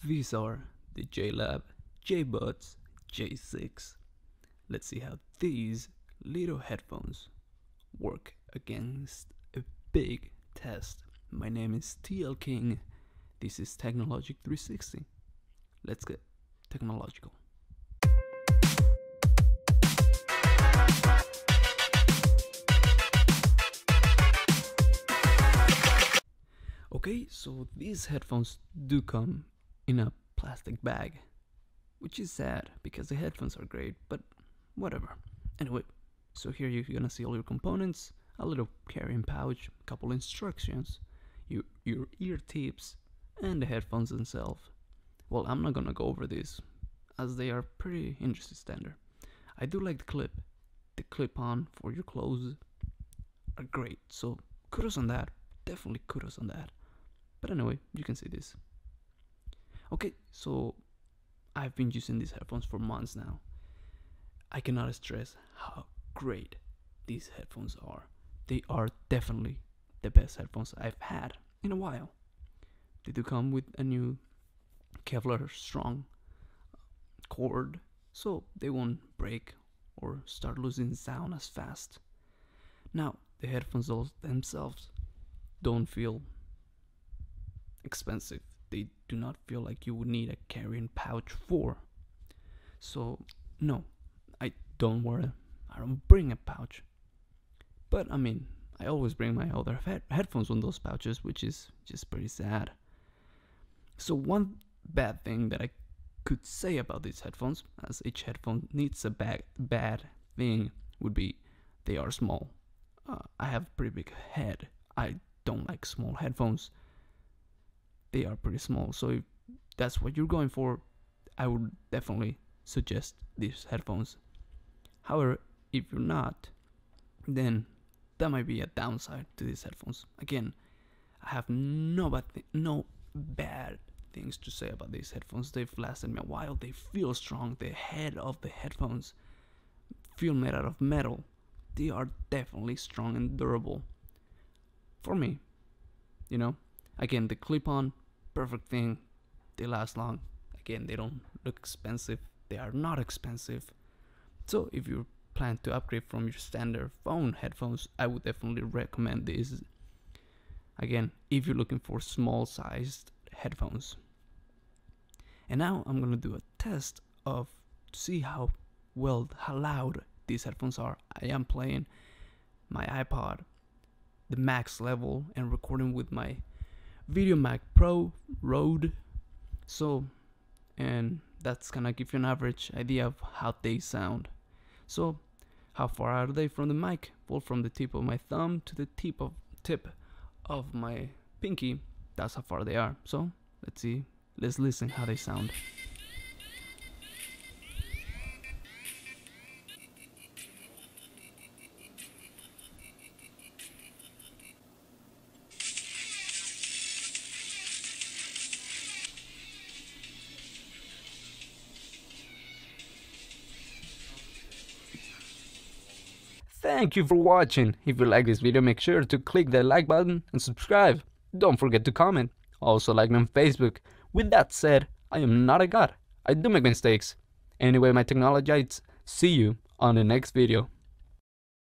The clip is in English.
These are the JLab JBuds J6. Let's see how these little headphones work against a big test. My name is TL King. This is Technologic 360. Let's get technological. Okay, so these headphones do come in a plastic bag, which is sad because the headphones are great, but whatever. Anyway, so here you're gonna see all your components, a little carrying pouch, a couple instructions, your ear tips, and the headphones themselves. Well, I'm not gonna go over this as they are pretty industry standard. I do like the clip-on for your clothes are great, so kudos on that, definitely kudos on that. But anyway, you can see this. Okay, so I've been using these headphones for months now. I cannot stress how great these headphones are. They are definitely the best headphones I've had in a while. They do come with a new Kevlar strong cord, so they won't break or start losing sound as fast. Now, the headphones themselves don't feel expensive. They do not feel like you would need a carrying pouch for. So no, I don't bring a pouch. But I mean, I always bring my other headphones on those pouches, which is just pretty sad. So one bad thing that I could say about these headphones, as each headphone needs a bad thing, would be they are small. I have a pretty big head. I don't like small headphones. They are pretty small, so if that's what you're going for, I would definitely suggest these headphones. However, if you're not, then that might be a downside to these headphones. Again, I have no bad things to say about these headphones. They've lasted me a while. They feel strong. The head of the headphones feel made out of metal. They are definitely strong and durable. For me, you know. Again, the clip-on, perfect thing. They last long. Again, they don't look expensive. They are not expensive. So if you plan to upgrade from your standard phone headphones, I would definitely recommend these. Again, if you're looking for small-sized headphones. And now I'm gonna do a test to see how loud these headphones are. I am playing my iPod, the max level, and recording with my Video Mac Pro Rode. So, and that's gonna give you an average idea of how they sound. So, how far are they from the mic? Well, from the tip of my thumb to the tip of my pinky, that's how far they are. So, let's see. Let's listen how they sound. Thank you for watching. If you like this video, make sure to click the like button and subscribe. Don't forget to comment. Also like me on Facebook. With that said, I am not a god. I do make mistakes. Anyway, my technologites, see you on the next video.